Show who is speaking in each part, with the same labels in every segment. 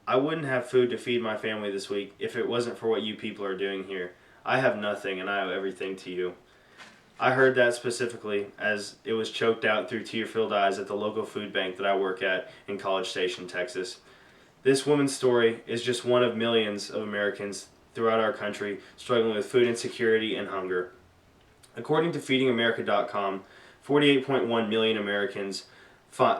Speaker 1: I wouldn't have food to feed my family this week if it wasn't for what you people are doing here. I have nothing and I owe everything to you. I heard that specifically as it was choked out through tear-filled eyes at the local food bank that I work at in College Station, Texas. This woman's story is just one of millions of Americans throughout our country struggling with food insecurity and hunger. According to FeedingAmerica.com, 48.1 million Americans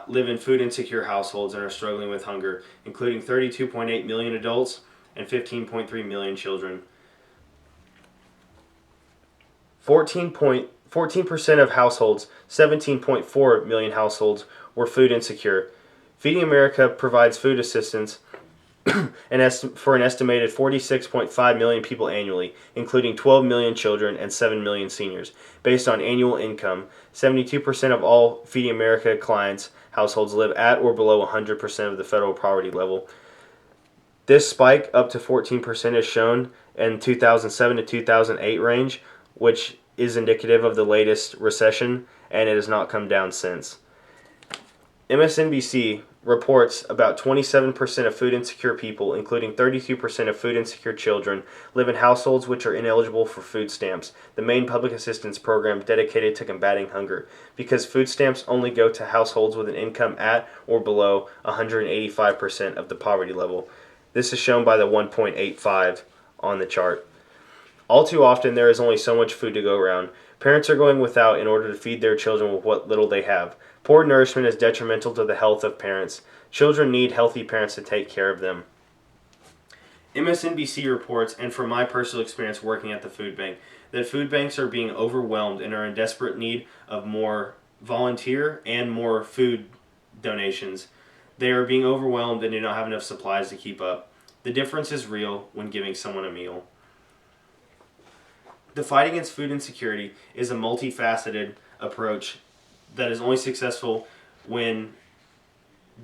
Speaker 1: live in food insecure households and are struggling with hunger, including 32.8 million adults and 15.3 million children. 14% of households, 17.4 million households, were food insecure. Feeding America provides food assistance for an estimated 46.5 million people annually, including 12 million children and 7 million seniors. Based on annual income, 72% of all Feeding America clients' households live at or below 100% of the federal poverty level. This spike up to 14% is shown in 2007 to 2008 range, which is indicative of the latest recession, and it has not come down since. MSNBC reports about 27% of food insecure people, including 32% of food insecure children, live in households which are ineligible for food stamps, the main public assistance program dedicated to combating hunger, because food stamps only go to households with an income at or below 185% of the poverty level. This is shown by the 1.85 on the chart. All too often, there is only so much food to go around. Parents are going without in order to feed their children with what little they have. Poor nourishment is detrimental to the health of parents. Children need healthy parents to take care of them. MSNBC reports, and from my personal experience working at the food bank, that food banks are being overwhelmed and are in desperate need of more volunteer and more food donations. They are being overwhelmed and do not have enough supplies to keep up. The difference is real when giving someone a meal. The fight against food insecurity is a multifaceted approach that is only successful when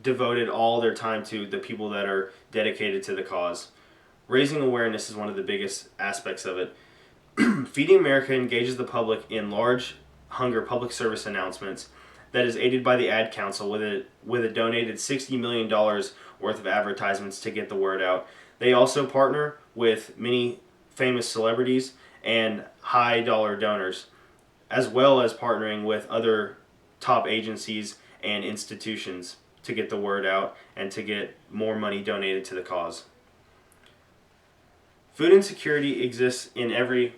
Speaker 1: devoted all their time to the people that are dedicated to the cause. Raising awareness is one of the biggest aspects of it. Feeding America engages the public in large hunger public service announcements that is aided by the Ad Council with a donated $60 million worth of advertisements to get the word out. They also partner with many famous celebrities and high dollar donors, as well as partnering with other top agencies and institutions to get the word out and to get more money donated to the cause. Food insecurity exists in every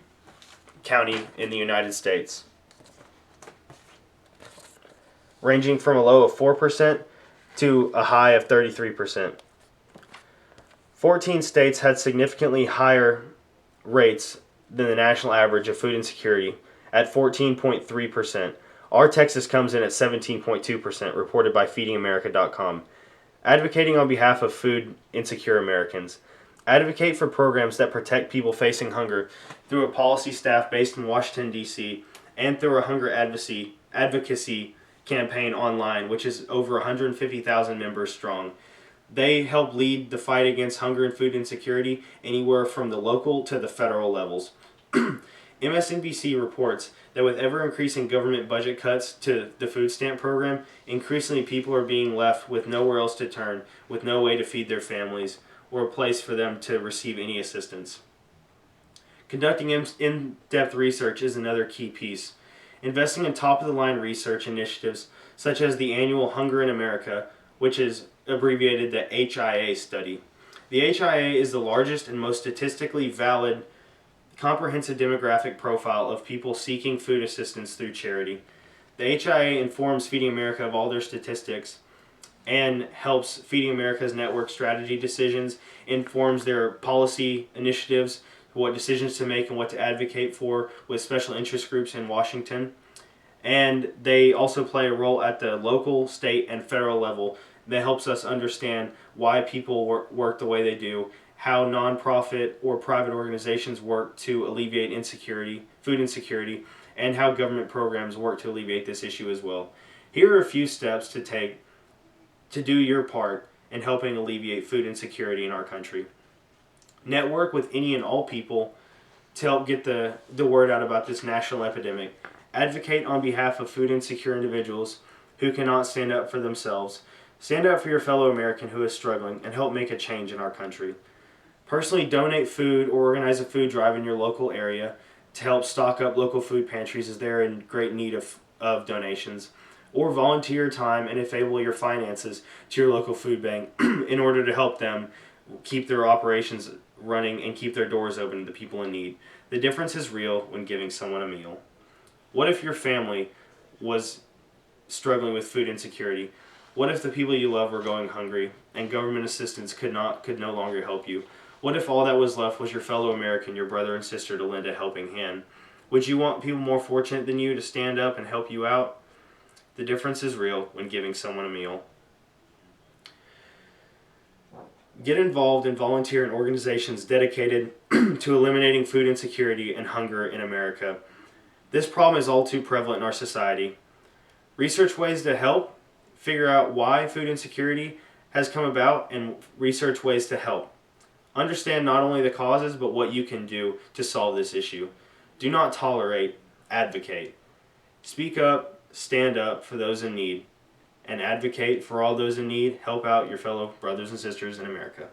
Speaker 1: county in the United States, ranging from a low of 4% to a high of 33%. 14 states had significantly higher rates than the national average of food insecurity at 14.3%. Our Texas comes in at 17.2%, reported by FeedingAmerica.com. Advocating on behalf of food insecure Americans. Advocate for programs that protect people facing hunger through a policy staff based in Washington, D.C., and through a hunger advocacy campaign online, which is over 150,000 members strong. They help lead the fight against hunger and food insecurity anywhere from the local to the federal levels. MSNBC reports that with ever-increasing government budget cuts to the food stamp program, increasingly people are being left with nowhere else to turn, with no way to feed their families, or a place for them to receive any assistance. Conducting in-depth research is another key piece. Investing in top-of-the-line research initiatives, such as the annual Hunger in America, which is abbreviated the HIA study. The HIA is the largest and most statistically valid comprehensive demographic profile of people seeking food assistance through charity. The HIA informs Feeding America of all their statistics and helps Feeding America's network strategy decisions, informs their policy initiatives, what decisions to make and what to advocate for with special interest groups in Washington. And they also play a role at the local, state, and federal level that helps us understand why people work the way they do, how nonprofit or private organizations work to alleviate food insecurity, and how government programs work to alleviate this issue as well. Here are a few steps to take to do your part in helping alleviate food insecurity in our country. Network with any and all people to help get the word out about this national epidemic. Advocate on behalf of food insecure individuals who cannot stand up for themselves. Stand up for your fellow American who is struggling and help make a change in our country. Personally, donate food or organize a food drive in your local area to help stock up local food pantries as they're in great need of donations. Or volunteer your time and, if able, your finances to your local food bank in order to help them keep their operations running and keep their doors open to the people in need. The difference is real when giving someone a meal. What if your family was struggling with food insecurity? What if the people you love were going hungry and government assistance could no longer help you? What if all that was left was your fellow American, your brother and sister, to lend a helping hand? Would you want people more fortunate than you to stand up and help you out? The difference is real when giving someone a meal. Get involved and volunteer in organizations dedicated to eliminating food insecurity and hunger in America. This problem is all too prevalent in our society. Research ways to help, figure out why food insecurity has come about, and research ways to help. Understand not only the causes, but what you can do to solve this issue. Do not tolerate, advocate. Speak up, stand up for those in need, and advocate for all those in need. Help out your fellow brothers and sisters in America.